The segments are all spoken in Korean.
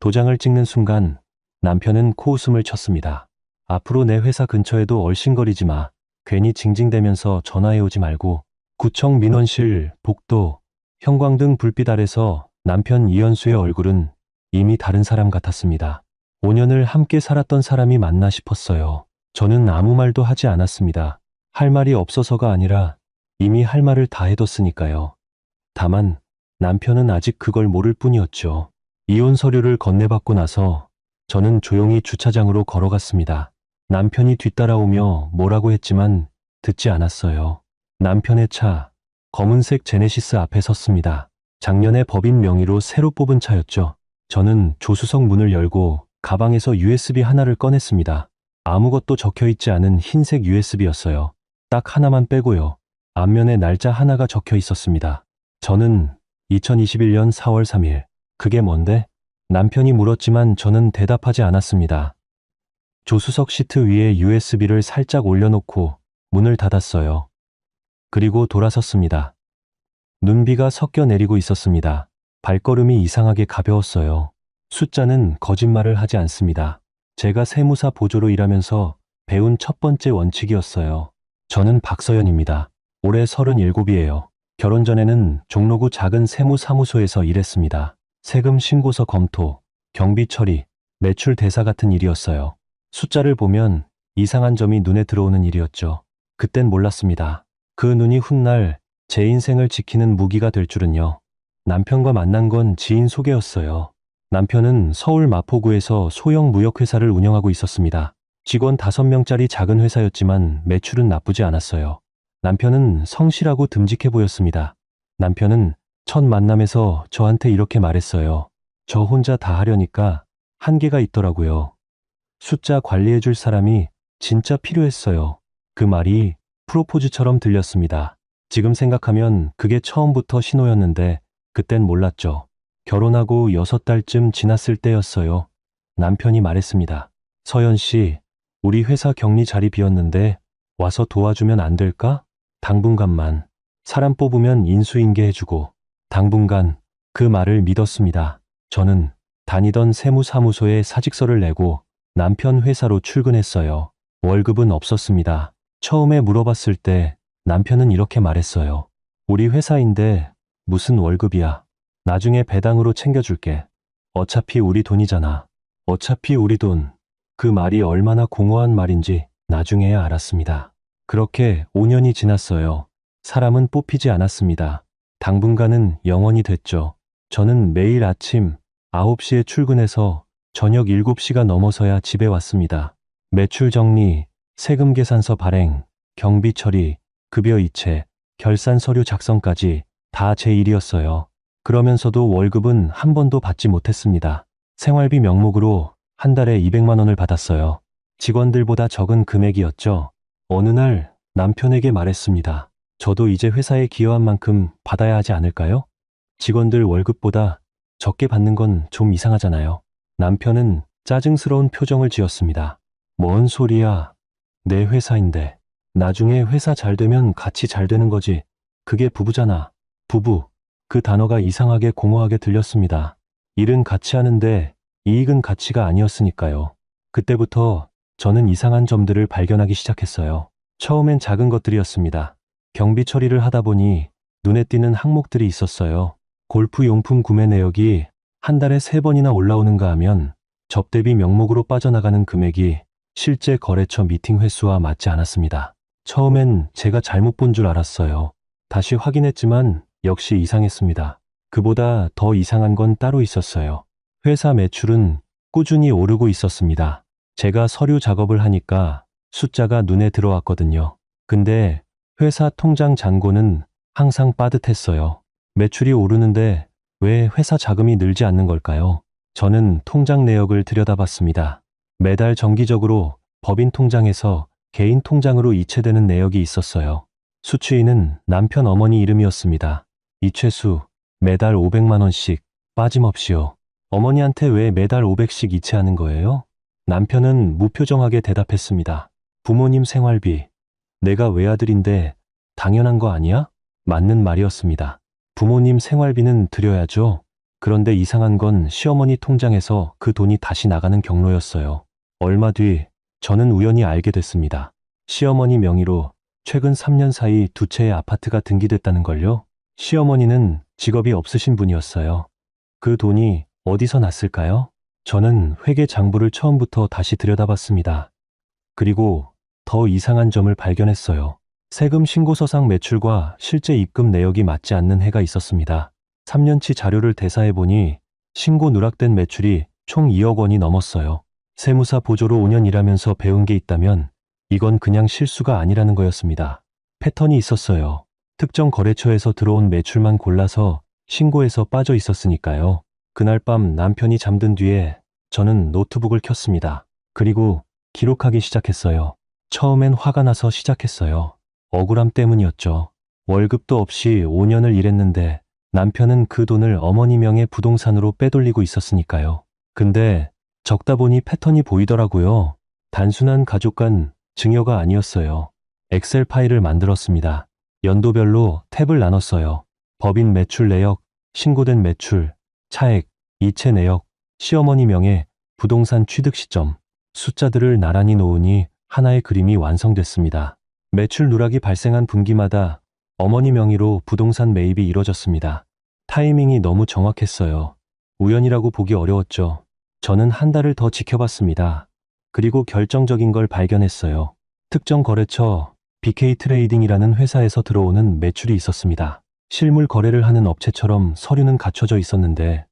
도장을 찍는 순간 남편은 코웃음을 쳤습니다. 앞으로 내 회사 근처에도 얼씬거리지 마. 괜히 징징대면서 전화해오지 말고. 구청 민원실, 복도, 형광등 불빛 아래서 남편 이현수의 얼굴은 이미 다른 사람 같았습니다. 5년을 함께 살았던 사람이 맞나 싶었어요. 저는 아무 말도 하지 않았습니다. 할 말이 없어서가 아니라 이미 할 말을 다 해뒀으니까요. 다만 남편은 아직 그걸 모를 뿐이었죠. 이혼 서류를 건네받고 나서 저는 조용히 주차장으로 걸어갔습니다. 남편이 뒤따라오며 뭐라고 했지만 듣지 않았어요. 남편의 차, 검은색 제네시스 앞에 섰습니다. 작년에 법인 명의로 새로 뽑은 차였죠. 저는 조수석 문을 열고 가방에서 USB 하나를 꺼냈습니다. 아무것도 적혀있지 않은 흰색 USB였어요. 딱 하나만 빼고요. 앞면에 날짜 하나가 적혀 있었습니다. 저는 2021년 4월 3일. 그게 뭔데? 남편이 물었지만 저는 대답하지 않았습니다. 조수석 시트 위에 USB를 살짝 올려놓고 문을 닫았어요. 그리고 돌아섰습니다. 눈비가 섞여 내리고 있었습니다. 발걸음이 이상하게 가벼웠어요. 숫자는 거짓말을 하지 않습니다. 제가 세무사 보조로 일하면서 배운 첫 번째 원칙이었어요. 저는 박서연입니다. 올해 37이에요. 결혼 전에는 종로구 작은 세무사무소에서 일했습니다. 세금 신고서 검토, 경비 처리, 매출 대사 같은 일이었어요. 숫자를 보면 이상한 점이 눈에 들어오는 일이었죠. 그땐 몰랐습니다. 그 눈이 훗날 제 인생을 지키는 무기가 될 줄은요. 남편과 만난 건 지인 소개였어요. 남편은 서울 마포구에서 소형 무역회사를 운영하고 있었습니다. 직원 5명짜리 작은 회사였지만 매출은 나쁘지 않았어요. 남편은 성실하고 듬직해 보였습니다. 남편은 첫 만남에서 저한테 이렇게 말했어요. 저 혼자 다 하려니까 한계가 있더라고요. 숫자 관리해줄 사람이 진짜 필요했어요. 그 말이 프로포즈처럼 들렸습니다. 지금 생각하면 그게 처음부터 신호였는데 그땐 몰랐죠. 결혼하고 6달쯤 지났을 때였어요. 남편이 말했습니다. 서연 씨, 우리 회사 격리 자리 비었는데 와서 도와주면 안 될까? 당분간만. 사람 뽑으면 인수인계 해주고. 당분간. 그 말을 믿었습니다. 저는 다니던 세무사무소에 사직서를 내고 남편 회사로 출근했어요. 월급은 없었습니다. 처음에 물어봤을 때 남편은 이렇게 말했어요. 우리 회사인데 무슨 월급이야. 나중에 배당으로 챙겨줄게. 어차피 우리 돈이잖아. 어차피 우리 돈. 그 말이 얼마나 공허한 말인지 나중에야 알았습니다. 그렇게 5년이 지났어요. 사람은 뽑히지 않았습니다. 당분간은 영원이 됐죠. 저는 매일 아침 9시에 출근해서 저녁 7시가 넘어서야 집에 왔습니다. 매출 정리, 세금 계산서 발행, 경비 처리, 급여 이체, 결산 서류 작성까지 다 제 일이었어요. 그러면서도 월급은 한 번도 받지 못했습니다. 생활비 명목으로 한 달에 200만 원을 받았어요. 직원들보다 적은 금액이었죠. 어느 날 남편에게 말했습니다. 저도 이제 회사에 기여한 만큼 받아야 하지 않을까요? 직원들 월급보다 적게 받는 건 좀 이상하잖아요. 남편은 짜증스러운 표정을 지었습니다. 뭔 소리야. 내 회사인데. 나중에 회사 잘 되면 같이 잘 되는 거지. 그게 부부잖아. 부부. 그 단어가 이상하게 공허하게 들렸습니다. 일은 같이 하는데 이익은 가치가 아니었으니까요. 그때부터 저는 이상한 점들을 발견하기 시작했어요. 처음엔 작은 것들이었습니다. 경비 처리를 하다 보니 눈에 띄는 항목들이 있었어요. 골프 용품 구매 내역이 한 달에 3번이나 올라오는가 하면 접대비 명목으로 빠져나가는 금액이 실제 거래처 미팅 횟수와 맞지 않았습니다. 처음엔 제가 잘못 본 줄 알았어요. 다시 확인했지만 역시 이상했습니다. 그보다 더 이상한 건 따로 있었어요. 회사 매출은 꾸준히 오르고 있었습니다. 제가 서류 작업을 하니까 숫자가 눈에 들어왔거든요. 근데 회사 통장 잔고는 항상 빠듯했어요. 매출이 오르는데 왜 회사 자금이 늘지 않는 걸까요? 저는 통장 내역을 들여다봤습니다. 매달 정기적으로 법인 통장에서 개인 통장으로 이체되는 내역이 있었어요. 수취인은 남편 어머니 이름이었습니다. 이체수 매달 500만 원씩 빠짐없이요. 어머니한테 왜 매달 500씩 이체하는 거예요? 남편은 무표정하게 대답했습니다. 부모님 생활비. 내가 외아들인데 당연한 거 아니야? 맞는 말이었습니다. 부모님 생활비는 드려야죠. 그런데 이상한 건 시어머니 통장에서 그 돈이 다시 나가는 경로였어요. 얼마 뒤 저는 우연히 알게 됐습니다. 시어머니 명의로 최근 3년 사이 두 채의 아파트가 등기됐다는 걸요. 시어머니는 직업이 없으신 분이었어요. 그 돈이 어디서 났을까요? 저는 회계 장부를 처음부터 다시 들여다봤습니다. 그리고 더 이상한 점을 발견했어요. 세금 신고서상 매출과 실제 입금 내역이 맞지 않는 해가 있었습니다. 3년치 자료를 대사해보니 신고 누락된 매출이 총 2억 원이 넘었어요. 세무사 보조로 5년 일하면서 배운 게 있다면 이건 그냥 실수가 아니라는 거였습니다. 패턴이 있었어요. 특정 거래처에서 들어온 매출만 골라서 신고해서 빠져 있었으니까요. 그날 밤 남편이 잠든 뒤에 저는 노트북을 켰습니다. 그리고 기록하기 시작했어요. 처음엔 화가 나서 시작했어요. 억울함 때문이었죠. 월급도 없이 5년을 일했는데 남편은 그 돈을 어머니 명의 부동산으로 빼돌리고 있었으니까요. 근데 적다 보니 패턴이 보이더라고요. 단순한 가족 간 증여가 아니었어요. 엑셀 파일을 만들었습니다. 연도별로 탭을 나눴어요. 법인 매출 내역, 신고된 매출, 차액, 이체 내역, 시어머니 명의 부동산 취득 시점, 숫자들을 나란히 놓으니 하나의 그림이 완성됐습니다. 매출 누락이 발생한 분기마다 어머니 명의로 부동산 매입이 이뤄졌습니다. 타이밍이 너무 정확했어요. 우연이라고 보기 어려웠죠. 저는 한 달을 더 지켜봤습니다. 그리고 결정적인 걸 발견했어요. 특정 거래처 BK 트레이딩이라는 회사에서 들어오는 매출이 있었습니다. 실물 거래를 하는 업체처럼 서류는 갖춰져 있었는데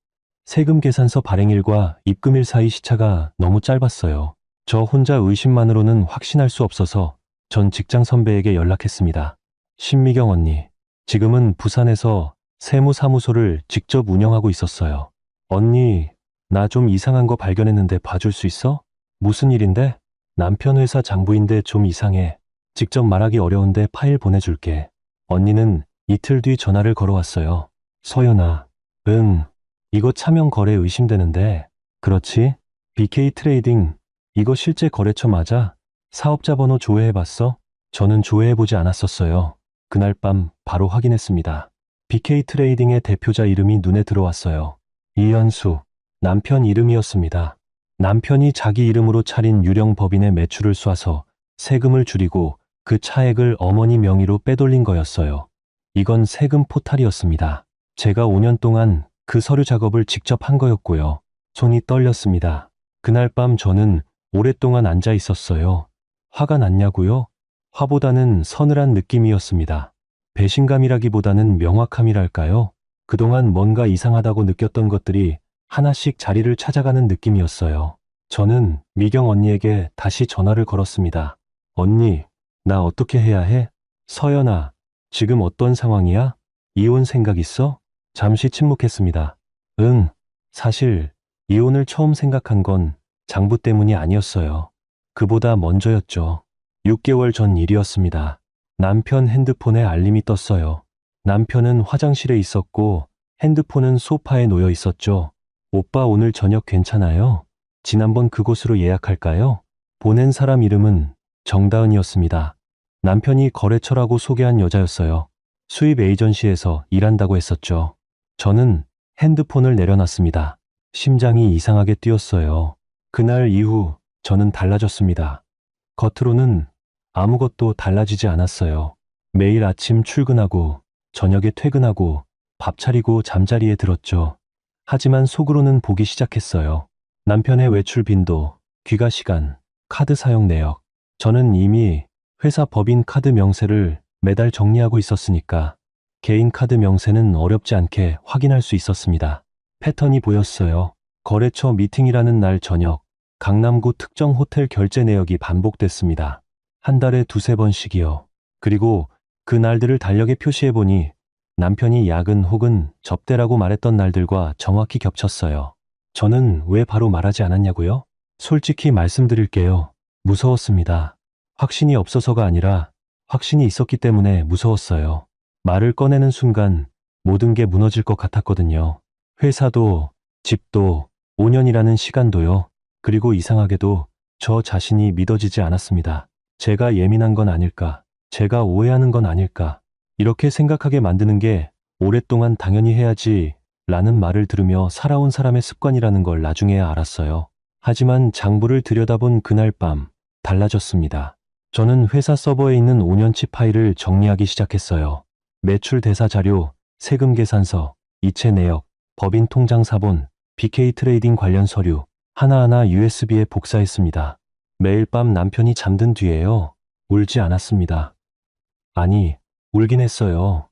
세금 계산서 발행일과 입금일 사이 시차가 너무 짧았어요. 저 혼자 의심만으로는 확신할 수 없어서 전 직장 선배에게 연락했습니다. 신미경 언니, 지금은 부산에서 세무사무소를 직접 운영하고 있었어요. 언니, 나 좀 이상한 거 발견했는데 봐줄 수 있어? 무슨 일인데? 남편 회사 장부인데 좀 이상해. 직접 말하기 어려운데 파일 보내줄게. 언니는 이틀 뒤 전화를 걸어왔어요. 서연아, 응, 이거 차명 거래 의심되는데. 그렇지? BK 트레이딩, 이거 실제 거래처 맞아? 사업자 번호 조회해봤어? 저는 조회해보지 않았었어요. 그날 밤 바로 확인했습니다. BK 트레이딩의 대표자 이름이 눈에 들어왔어요. 이현수, 남편 이름이었습니다. 남편이 자기 이름으로 차린 유령 법인의 매출을 쏴서 세금을 줄이고 그 차액을 어머니 명의로 빼돌린 거였어요. 이건 세금 포탈이었습니다. 제가 5년 동안 그 서류 작업을 직접 한 거였고요. 손이 떨렸습니다. 그날 밤 저는 오랫동안 앉아 있었어요. 화가 났냐고요? 화보다는 서늘한 느낌이었습니다. 배신감이라기보다는 명확함이랄까요? 그동안 뭔가 이상하다고 느꼈던 것들이 하나씩 자리를 찾아가는 느낌이었어요. 저는 미경 언니에게 다시 전화를 걸었습니다. 언니, 나 어떻게 해야 해? 서연아, 지금 어떤 상황이야? 이혼 생각 있어? 잠시 침묵했습니다. 응, 사실 이혼을 처음 생각한 건 장부 때문이 아니었어요. 그보다 먼저였죠. 6개월 전 일이었습니다. 남편 핸드폰에 알림이 떴어요. 남편은 화장실에 있었고 핸드폰은 소파에 놓여 있었죠. 오빠 오늘 저녁 괜찮아요? 지난번 그곳으로 예약할까요? 보낸 사람 이름은 정다은이었습니다. 남편이 거래처라고 소개한 여자였어요. 수입 에이전시에서 일한다고 했었죠. 저는 핸드폰을 내려놨습니다. 심장이 이상하게 뛰었어요. 그날 이후 저는 달라졌습니다. 겉으로는 아무것도 달라지지 않았어요. 매일 아침 출근하고 저녁에 퇴근하고 밥 차리고 잠자리에 들었죠. 하지만 속으로는 보기 시작했어요. 남편의 외출 빈도, 귀가 시간, 카드 사용 내역. 저는 이미 회사 법인 카드 명세를 매달 정리하고 있었으니까 개인 카드 명세는 어렵지 않게 확인할 수 있었습니다. 패턴이 보였어요. 거래처 미팅이라는 날 저녁, 강남구 특정 호텔 결제 내역이 반복됐습니다. 한 달에 두세 번씩이요. 그리고 그 날들을 달력에 표시해보니 남편이 야근 혹은 접대라고 말했던 날들과 정확히 겹쳤어요. 저는 왜 바로 말하지 않았냐고요? 솔직히 말씀드릴게요. 무서웠습니다. 확신이 없어서가 아니라 확신이 있었기 때문에 무서웠어요. 말을 꺼내는 순간 모든 게 무너질 것 같았거든요. 회사도, 집도, 5년이라는 시간도요. 그리고 이상하게도 저 자신이 믿어지지 않았습니다. 제가 예민한 건 아닐까? 제가 오해하는 건 아닐까? 이렇게 생각하게 만드는 게 오랫동안 당연히 해야지 라는 말을 들으며 살아온 사람의 습관이라는 걸 나중에야 알았어요. 하지만 장부를 들여다본 그날 밤 달라졌습니다. 저는 회사 서버에 있는 5년치 파일을 정리하기 시작했어요. 매출 대사 자료, 세금 계산서, 이체 내역, 법인 통장 사본, BK 트레이딩 관련 서류, 하나하나 USB에 복사했습니다. 매일 밤 남편이 잠든 뒤에요. 울지 않았습니다. 아니, 울긴 했어요.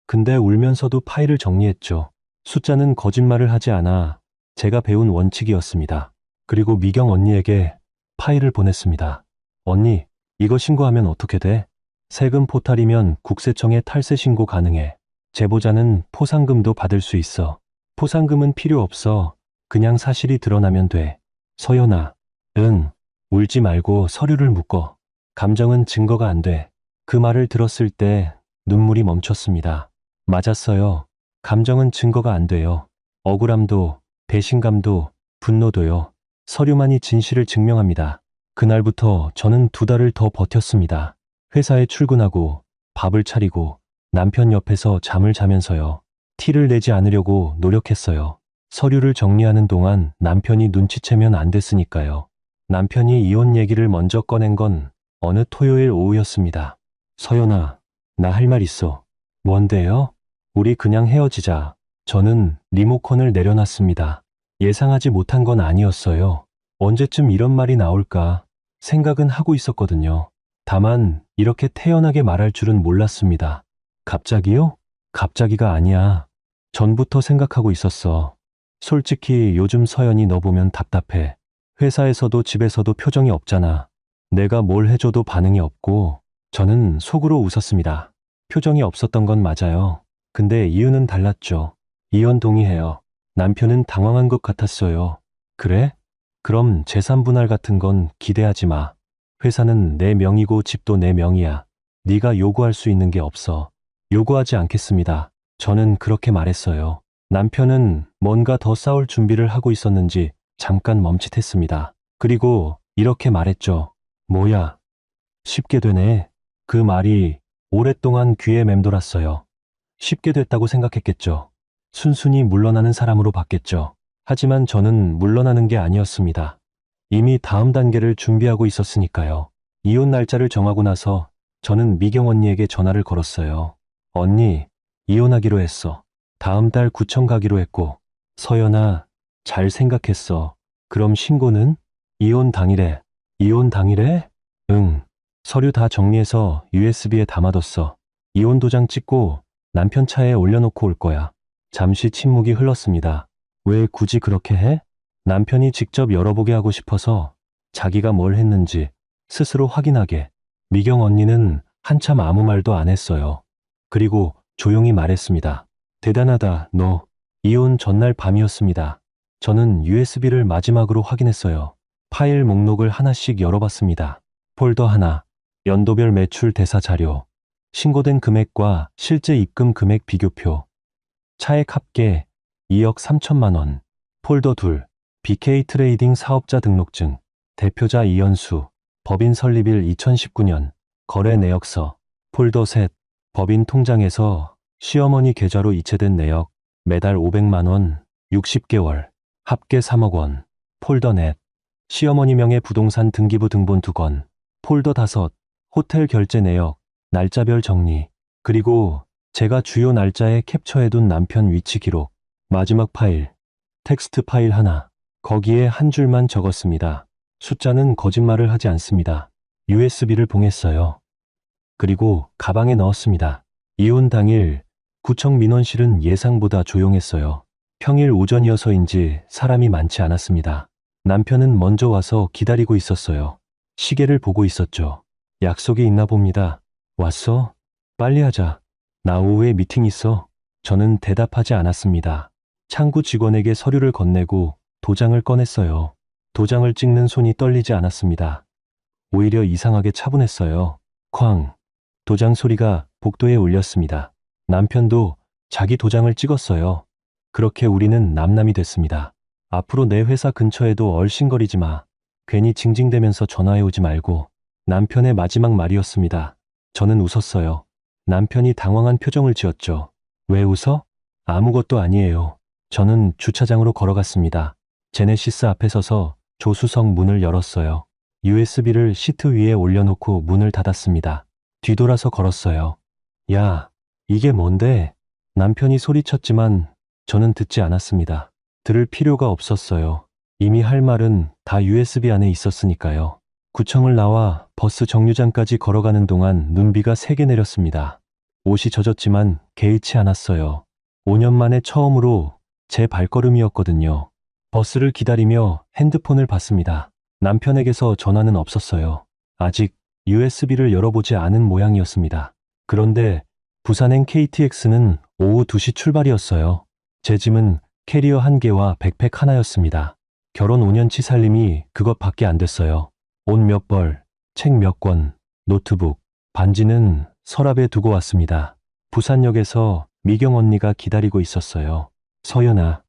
근데 울면서도 파일을 정리했죠. 숫자는 거짓말을 하지 않아 제가 배운 원칙이었습니다. 그리고 미경 언니에게 파일을 보냈습니다. 언니, 이거 신고하면 어떻게 돼? 세금 포탈이면 국세청에 탈세 신고 가능해. 제보자는 포상금도 받을 수 있어. 포상금은 필요 없어. 그냥 사실이 드러나면 돼. 서연아, 응. 울지 말고 서류를 묶어. 감정은 증거가 안 돼. 그 말을 들었을 때 눈물이 멈췄습니다. 맞았어요. 감정은 증거가 안 돼요. 억울함도, 배신감도, 분노도요. 서류만이 진실을 증명합니다. 그날부터 저는 2달을 더 버텼습니다. 회사에 출근하고, 밥을 차리고, 남편 옆에서 잠을 자면서요. 티를 내지 않으려고 노력했어요. 서류를 정리하는 동안 남편이 눈치채면 안 됐으니까요. 남편이 이혼 얘기를 먼저 꺼낸 건 어느 토요일 오후였습니다. 서연아, 나 할 말 있어. 뭔데요? 우리 그냥 헤어지자. 저는 리모컨을 내려놨습니다. 예상하지 못한 건 아니었어요. 언제쯤 이런 말이 나올까 생각은 하고 있었거든요. 다만 이렇게 태연하게 말할 줄은 몰랐습니다. 갑자기요? 갑자기가 아니야. 전부터 생각하고 있었어. 솔직히 요즘 서연이 너 보면 답답해. 회사에서도 집에서도 표정이 없잖아. 내가 뭘 해줘도 반응이 없고. 저는 속으로 웃었습니다. 표정이 없었던 건 맞아요. 근데 이유는 달랐죠. 이혼 동의해요. 남편은 당황한 것 같았어요. 그래? 그럼 재산 분할 같은 건 기대하지 마. 회사는 내 명이고 집도 내 명이야. 네가 요구할 수 있는 게 없어. 요구하지 않겠습니다. 저는 그렇게 말했어요. 남편은 뭔가 더 싸울 준비를 하고 있었는지 잠깐 멈칫했습니다. 그리고 이렇게 말했죠. 뭐야? 쉽게 되네. 그 말이 오랫동안 귀에 맴돌았어요. 쉽게 됐다고 생각했겠죠. 순순히 물러나는 사람으로 봤겠죠. 하지만 저는 물러나는 게 아니었습니다. 이미 다음 단계를 준비하고 있었으니까요. 이혼 날짜를 정하고 나서 저는 미경 언니에게 전화를 걸었어요. 언니, 이혼하기로 했어. 다음 달 구청 가기로 했고. 서연아, 잘 생각했어. 그럼 신고는? 이혼 당일에. 이혼 당일에? 응. 서류 다 정리해서 USB에 담아뒀어. 이혼 도장 찍고 남편 차에 올려놓고 올 거야. 잠시 침묵이 흘렀습니다. 왜 굳이 그렇게 해? 남편이 직접 열어보게 하고 싶어서 자기가 뭘 했는지 스스로 확인하게. 미경 언니는 한참 아무 말도 안 했어요. 그리고 조용히 말했습니다. 대단하다, 너. 이혼 전날 밤이었습니다. 저는 USB를 마지막으로 확인했어요. 파일 목록을 하나씩 열어봤습니다. 폴더 하나, 연도별 매출 대사 자료, 신고된 금액과 실제 입금 금액 비교표, 차액 합계 2억 3천만 원, 폴더 둘, BK 트레이딩 사업자 등록증, 대표자 이현수, 법인 설립일 2019년, 거래 내역서, 폴더 셋, 법인 통장에서 시어머니 계좌로 이체된 내역, 매달 500만 원, 60개월, 합계 3억 원, 폴더 넷, 시어머니 명의 부동산 등기부 등본 2건, 폴더 5, 호텔 결제 내역, 날짜별 정리, 그리고 제가 주요 날짜에 캡처해둔 남편 위치 기록, 마지막 파일, 텍스트 파일 하나, 거기에 한 줄만 적었습니다. 숫자는 거짓말을 하지 않습니다. USB를 봉했어요. 그리고 가방에 넣었습니다. 이혼 당일 구청 민원실은 예상보다 조용했어요. 평일 오전이어서인지 사람이 많지 않았습니다. 남편은 먼저 와서 기다리고 있었어요. 시계를 보고 있었죠. 약속이 있나 봅니다. 왔어? 빨리 하자. 나 오후에 미팅 있어. 저는 대답하지 않았습니다. 창구 직원에게 서류를 건네고 도장을 꺼냈어요. 도장을 찍는 손이 떨리지 않았습니다. 오히려 이상하게 차분했어요. 쾅! 도장 소리가 복도에 울렸습니다. 남편도 자기 도장을 찍었어요. 그렇게 우리는 남남이 됐습니다. 앞으로 내 회사 근처에도 얼씬거리지 마. 괜히 징징대면서 전화해오지 말고. 남편의 마지막 말이었습니다. 저는 웃었어요. 남편이 당황한 표정을 지었죠. 왜 웃어? 아무것도 아니에요. 저는 주차장으로 걸어갔습니다. 제네시스 앞에 서서 조수석 문을 열었어요. USB를 시트 위에 올려놓고 문을 닫았습니다. 뒤돌아서 걸었어요. 야, 이게 뭔데? 남편이 소리쳤지만 저는 듣지 않았습니다. 들을 필요가 없었어요. 이미 할 말은 다 USB 안에 있었으니까요. 구청을 나와 버스 정류장까지 걸어가는 동안 눈비가 세게 내렸습니다. 옷이 젖었지만 개의치 않았어요. 5년 만에 처음으로 제 발걸음이었거든요. 버스를 기다리며 핸드폰을 봤습니다. 남편에게서 전화는 없었어요. 아직 USB를 열어보지 않은 모양이었습니다. 그런데 부산행 KTX는 오후 2시 출발이었어요. 제 짐은 캐리어 1개와 백팩 하나였습니다. 결혼 5년치 살림이 그것밖에 안 됐어요. 옷 몇 벌, 책 몇 권, 노트북, 반지는 서랍에 두고 왔습니다. 부산역에서 미경 언니가 기다리고 있었어요. 서연아,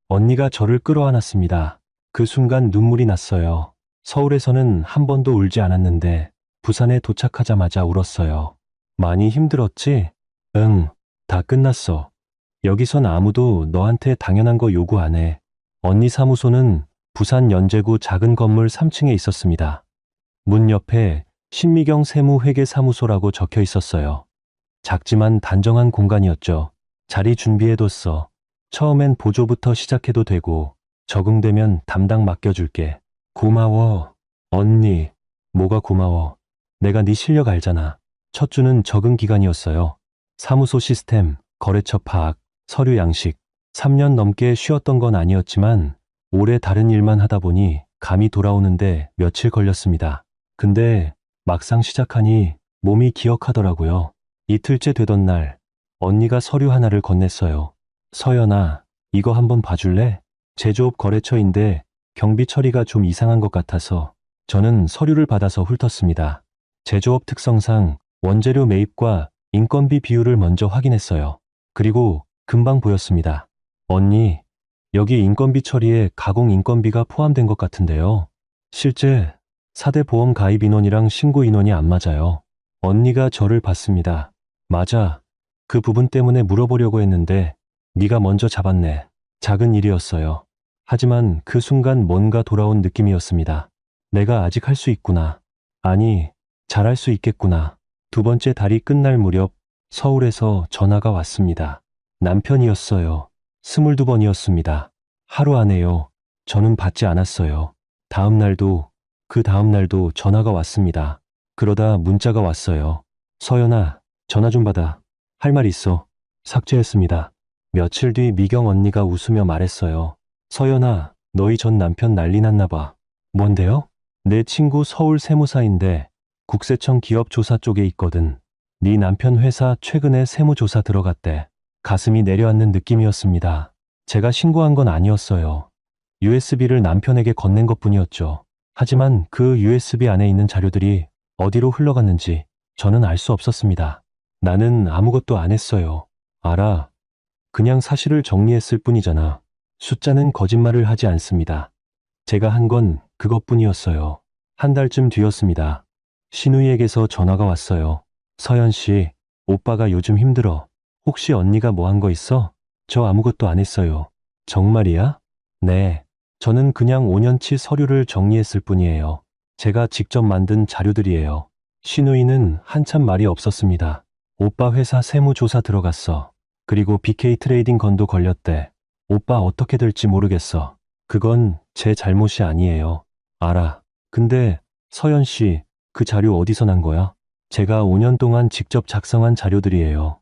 언니가 저를 끌어안았습니다. 그 순간 눈물이 났어요. 서울에서는 한 번도 울지 않았는데 부산에 도착하자마자 울었어요. 많이 힘들었지? 응, 다 끝났어. 여기선 아무도 너한테 당연한 거 요구 안 해. 언니 사무소는 부산 연제구 작은 건물 3층에 있었습니다. 문 옆에 신미경 세무회계사무소라고 적혀 있었어요. 작지만 단정한 공간이었죠. 자리 준비해뒀어. 처음엔 보조부터 시작해도 되고 적응되면 담당 맡겨줄게. 고마워. 언니. 뭐가 고마워. 내가 네 실력 알잖아. 첫 주는 적응 기간이었어요. 사무소 시스템, 거래처 파악, 서류 양식. 3년 넘게 쉬었던 건 아니었지만 오래 다른 일만 하다 보니 감이 돌아오는데 며칠 걸렸습니다. 근데 막상 시작하니 몸이 기억하더라고요. 이틀째 되던 날 언니가 서류 하나를 건넸어요. 서연아, 이거 한번 봐줄래? 제조업 거래처인데 경비 처리가 좀 이상한 것 같아서 저는 서류를 받아서 훑었습니다. 제조업 특성상 원재료 매입과 인건비 비율을 먼저 확인했어요. 그리고 금방 보였습니다. 언니, 여기 인건비 처리에 가공 인건비가 포함된 것 같은데요. 실제 4대 보험 가입 인원이랑 신고 인원이 안 맞아요. 언니가 저를 봤습니다. 맞아. 그 부분 때문에 물어보려고 했는데 네가 먼저 잡았네. 작은 일이었어요. 하지만 그 순간 뭔가 돌아온 느낌이었습니다. 내가 아직 할 수 있구나. 아니, 잘할 수 있겠구나. 두 번째 달이 끝날 무렵 서울에서 전화가 왔습니다. 남편이었어요. 22번이었습니다. 하루 안에요. 저는 받지 않았어요. 다음 날도, 그 다음 날도 전화가 왔습니다. 그러다 문자가 왔어요. 서연아, 전화 좀 받아. 할 말 있어. 삭제했습니다. 며칠 뒤 미경 언니가 웃으며 말했어요. 서연아, 너희 전 남편 난리 났나 봐. 뭔데요? 내 친구 서울 세무사인데 국세청 기업조사 쪽에 있거든. 네 남편 회사 최근에 세무조사 들어갔대. 가슴이 내려앉는 느낌이었습니다. 제가 신고한 건 아니었어요. USB를 남편에게 건넨 것뿐이었죠. 하지만 그 USB 안에 있는 자료들이 어디로 흘러갔는지 저는 알 수 없었습니다. 나는 아무것도 안 했어요. 알아. 그냥 사실을 정리했을 뿐이잖아. 숫자는 거짓말을 하지 않습니다. 제가 한 건 그것뿐이었어요. 한 달쯤 뒤였습니다. 신우이에게서 전화가 왔어요. 서연 씨, 오빠가 요즘 힘들어. 혹시 언니가 뭐 한 거 있어? 저 아무것도 안 했어요. 정말이야? 네. 저는 그냥 5년치 서류를 정리했을 뿐이에요. 제가 직접 만든 자료들이에요. 신우이는 한참 말이 없었습니다. 오빠 회사 세무조사 들어갔어. 그리고 BK 트레이딩 건도 걸렸대. 오빠 어떻게 될지 모르겠어. 그건 제 잘못이 아니에요. 알아. 근데 서연 씨, 그 자료 어디서 난 거야? 제가 5년 동안 직접 작성한 자료들이에요.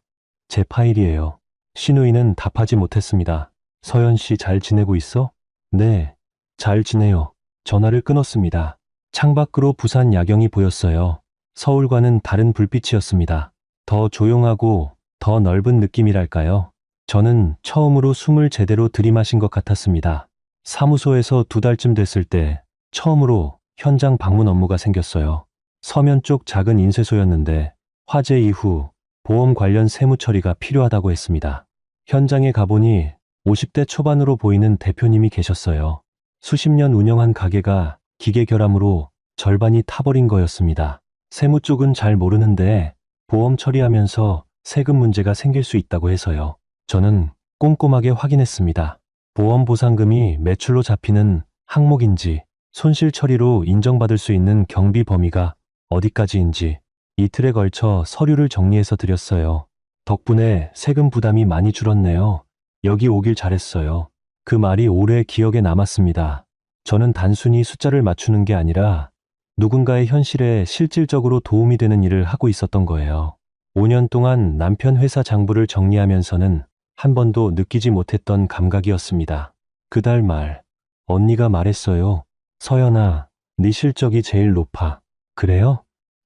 제 파일이에요. 신우이는 답하지 못했습니다. 서연 씨 잘 지내고 있어? 네, 잘 지내요. 전화를 끊었습니다. 창밖으로 부산 야경이 보였어요. 서울과는 다른 불빛이었습니다. 더 조용하고 더 넓은 느낌이랄까요? 저는 처음으로 숨을 제대로 들이마신 것 같았습니다. 사무소에서 2달쯤 됐을 때 처음으로 현장 방문 업무가 생겼어요. 서면 쪽 작은 인쇄소였는데 화재 이후 보험 관련 세무 처리가 필요하다고 했습니다. 현장에 가보니 50대 초반으로 보이는 대표님이 계셨어요. 수십 년 운영한 가게가 기계 결함으로 절반이 타버린 거였습니다. 세무 쪽은 잘 모르는데 보험 처리하면서 세금 문제가 생길 수 있다고 해서요. 저는 꼼꼼하게 확인했습니다. 보험 보상금이 매출로 잡히는 항목인지, 손실 처리로 인정받을 수 있는 경비 범위가 어디까지인지 이틀에 걸쳐 서류를 정리해서 드렸어요. 덕분에 세금 부담이 많이 줄었네요. 여기 오길 잘했어요. 그 말이 오래 기억에 남았습니다. 저는 단순히 숫자를 맞추는 게 아니라 누군가의 현실에 실질적으로 도움이 되는 일을 하고 있었던 거예요. 5년 동안 남편 회사 장부를 정리하면서는 한 번도 느끼지 못했던 감각이었습니다. 그달 말, 언니가 말했어요. 서연아, 네 실적이 제일 높아. 그래요?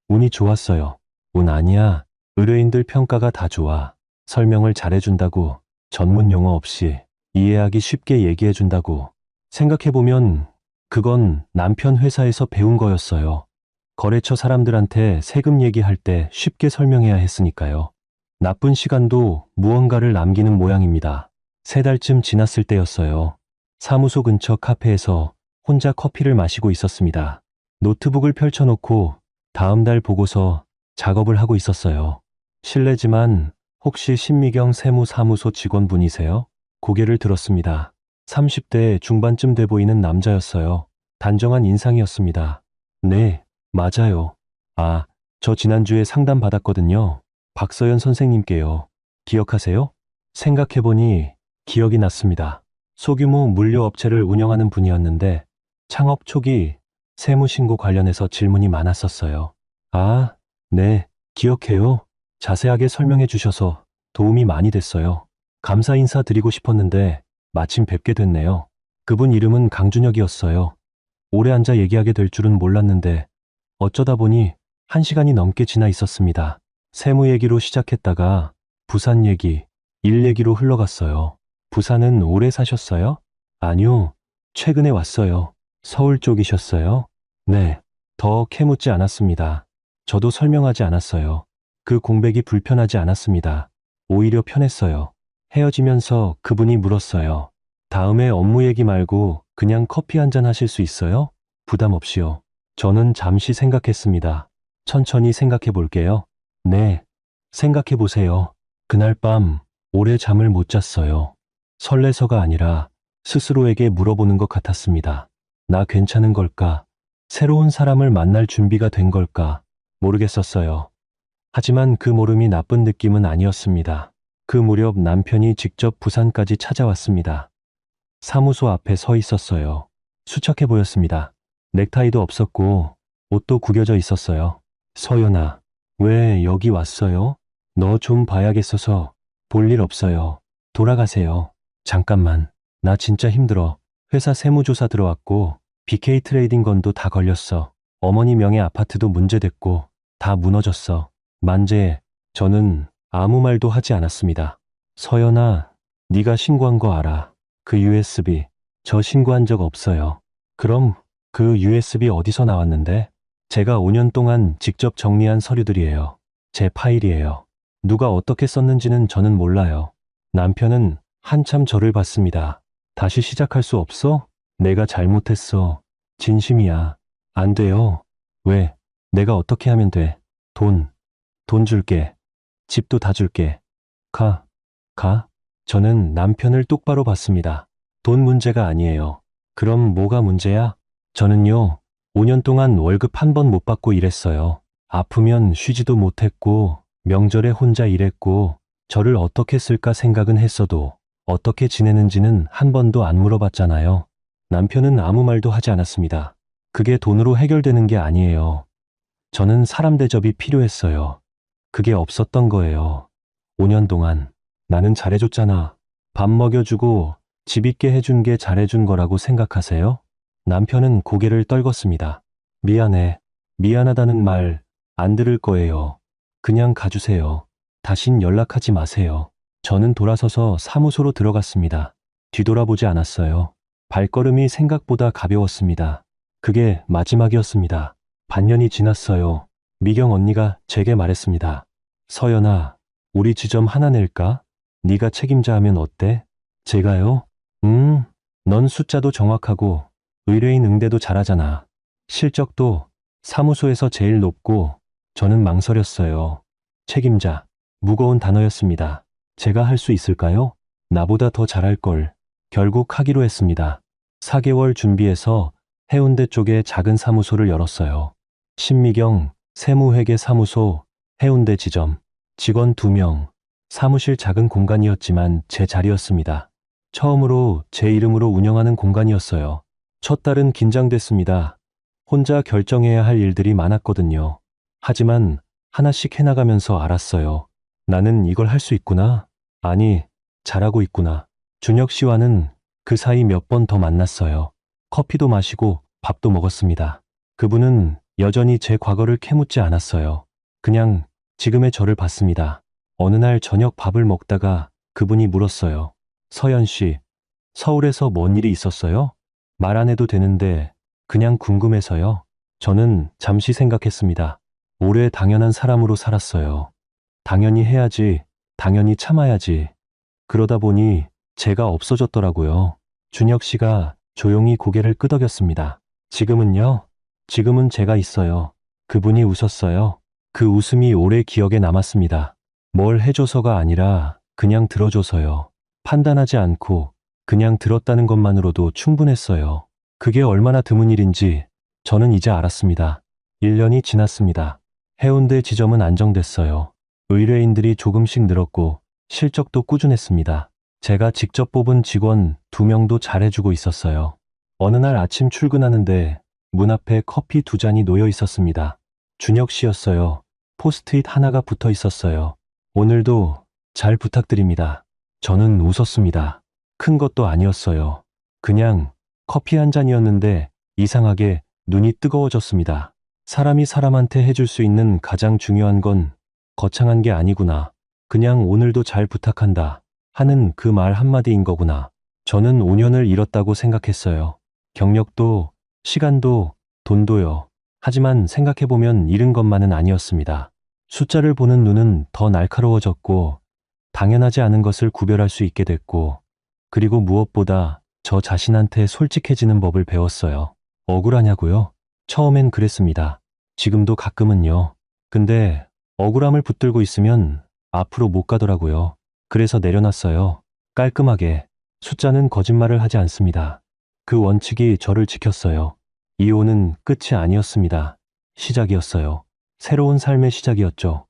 운이 좋았어요. 운 아니야. 의뢰인들 평가가 다 좋아. 설명을 잘해준다고. 전문 용어 없이 이해하기 쉽게 얘기해준다고. 생각해보면 그건 남편 회사에서 배운 거였어요. 거래처 사람들한테 세금 얘기할 때 쉽게 설명해야 했으니까요. 나쁜 시간도 무언가를 남기는 모양입니다. 3달쯤 지났을 때였어요. 사무소 근처 카페에서 혼자 커피를 마시고 있었습니다. 노트북을 펼쳐놓고 다음 달 보고서 작업을 하고 있었어요. 실례지만 혹시 신미경 세무사무소 직원분이세요? 고개를 들었습니다. 30대 중반쯤 돼 보이는 남자였어요. 단정한 인상이었습니다. 네, 맞아요. 아, 저 지난주에 상담 받았거든요. 박서연 선생님께요. 기억하세요? 생각해보니 기억이 났습니다. 소규모 물류업체를 운영하는 분이었는데 창업 초기 세무신고 관련해서 질문이 많았었어요. 아, 네, 기억해요. 자세하게 설명해 주셔서 도움이 많이 됐어요. 감사 인사 드리고 싶었는데 마침 뵙게 됐네요. 그분 이름은 강준혁이었어요. 오래 앉아 얘기하게 될 줄은 몰랐는데 어쩌다 보니 1시간이 넘게 지나 있었습니다. 세무 얘기로 시작했다가 부산 얘기, 일 얘기로 흘러갔어요. 부산은 오래 사셨어요? 아니요, 최근에 왔어요. 서울 쪽이셨어요? 네, 더 캐묻지 않았습니다. 저도 설명하지 않았어요. 그 공백이 불편하지 않았습니다. 오히려 편했어요. 헤어지면서 그분이 물었어요. 다음에 업무 얘기 말고 그냥 커피 한잔 하실 수 있어요? 부담 없이요. 저는 잠시 생각했습니다. 천천히 생각해 볼게요. 네, 생각해 보세요. 그날 밤 오래 잠을 못 잤어요. 설레서가 아니라 스스로에게 물어보는 것 같았습니다. 나 괜찮은 걸까? 새로운 사람을 만날 준비가 된 걸까? 모르겠었어요. 하지만 그 모름이 나쁜 느낌은 아니었습니다. 그 무렵 남편이 직접 부산까지 찾아왔습니다. 사무소 앞에 서 있었어요. 수척해 보였습니다. 넥타이도 없었고 옷도 구겨져 있었어요. 서연아, 왜 여기 왔어요? 너 좀 봐야겠어서 볼 일 없어요. 돌아가세요. 잠깐만, 나 진짜 힘들어. 회사 세무조사 들어왔고 BK 트레이딩 건도 다 걸렸어. 어머니 명의 아파트도 문제됐고 다 무너졌어. 만재, 저는 아무 말도 하지 않았습니다. 서연아, 네가 신고한 거 알아. 그 USB, 저 신고한 적 없어요. 그럼 그 USB 어디서 나왔는데? 제가 5년 동안 직접 정리한 서류들이에요. 제 파일이에요. 누가 어떻게 썼는지는 저는 몰라요. 남편은 한참 저를 봤습니다. 다시 시작할 수 없어? 내가 잘못했어. 진심이야. 안 돼요. 왜? 내가 어떻게 하면 돼? 돈 줄게. 집도 다 줄게. 가. 저는 남편을 똑바로 봤습니다. 돈 문제가 아니에요. 그럼 뭐가 문제야? 저는요, 5년 동안 월급 한 번 못 받고 일했어요. 아프면 쉬지도 못했고, 명절에 혼자 일했고, 저를 어떻게 쓸까 생각은 했어도, 어떻게 지내는지는 한 번도 안 물어봤잖아요. 남편은 아무 말도 하지 않았습니다. 그게 돈으로 해결되는 게 아니에요. 저는 사람 대접이 필요했어요. 그게 없었던 거예요. 5년 동안. 나는 잘해줬잖아. 밥 먹여주고 집 있게 해준 게 잘해준 거라고 생각하세요? 남편은 고개를 떨궜습니다. 미안해. 미안하다는 말 안 들을 거예요. 그냥 가주세요. 다신 연락하지 마세요. 저는 돌아서서 사무소로 들어갔습니다. 뒤돌아보지 않았어요. 발걸음이 생각보다 가벼웠습니다. 그게 마지막이었습니다. 반년이 지났어요. 미경 언니가 제게 말했습니다. 서연아, 우리 지점 하나 낼까? 네가 책임자 하면 어때? 제가요? 넌 숫자도 정확하고 의뢰인 응대도 잘하잖아. 실적도 사무소에서 제일 높고 저는 망설였어요. 책임자, 무거운 단어였습니다. 제가 할 수 있을까요? 나보다 더 잘할 걸. 결국 하기로 했습니다. 4개월 준비해서 해운대 쪽에 작은 사무소를 열었어요. 신미경 세무회계사무소 해운대 지점. 직원 2명. 사무실 작은 공간이었지만 제 자리였습니다. 처음으로 제 이름으로 운영하는 공간이었어요. 첫 달은 긴장됐습니다. 혼자 결정해야 할 일들이 많았거든요. 하지만 하나씩 해나가면서 알았어요. 나는 이걸 할 수 있구나. 아니, 잘하고 있구나. 준혁 씨와는 그 사이 몇 번 더 만났어요. 커피도 마시고 밥도 먹었습니다. 그분은 여전히 제 과거를 캐묻지 않았어요. 그냥 지금의 저를 봤습니다. 어느 날 저녁 밥을 먹다가 그분이 물었어요. 서연 씨, 서울에서 뭔 일이 있었어요? 말 안 해도 되는데 그냥 궁금해서요. 저는 잠시 생각했습니다. 오래 당연한 사람으로 살았어요. 당연히 해야지, 당연히 참아야지. 그러다 보니 제가 없어졌더라고요. 준혁 씨가 조용히 고개를 끄덕였습니다. 지금은요? 지금은 제가 있어요. 그분이 웃었어요. 그 웃음이 오래 기억에 남았습니다. 뭘 해줘서가 아니라 그냥 들어줘서요. 판단하지 않고 그냥 들었다는 것만으로도 충분했어요. 그게 얼마나 드문 일인지 저는 이제 알았습니다. 1년이 지났습니다. 해운대 지점은 안정됐어요. 의뢰인들이 조금씩 늘었고 실적도 꾸준했습니다. 제가 직접 뽑은 직원 2명도 잘해주고 있었어요. 어느 날 아침 출근하는데 문 앞에 커피 2잔이 놓여 있었습니다. 준혁 씨였어요. 포스트잇 하나가 붙어 있었어요. 오늘도 잘 부탁드립니다. 저는 웃었습니다. 큰 것도 아니었어요. 그냥 커피 한 잔이었는데 이상하게 눈이 뜨거워졌습니다. 사람이 사람한테 해줄 수 있는 가장 중요한 건 거창한 게 아니구나. 그냥 오늘도 잘 부탁한다 하는 그 말 한마디인 거구나. 저는 5년을 잃었다고 생각했어요. 경력도, 시간도, 돈도요. 하지만 생각해보면 잃은 것만은 아니었습니다. 숫자를 보는 눈은 더 날카로워졌고, 당연하지 않은 것을 구별할 수 있게 됐고, 그리고 무엇보다 저 자신한테 솔직해지는 법을 배웠어요. 억울하냐고요? 처음엔 그랬습니다. 지금도 가끔은요. 근데 억울함을 붙들고 있으면 앞으로 못 가더라고요. 그래서 내려놨어요. 깔끔하게. 숫자는 거짓말을 하지 않습니다. 그 원칙이 저를 지켰어요. 이혼은 끝이 아니었습니다. 시작이었어요. 새로운 삶의 시작이었죠.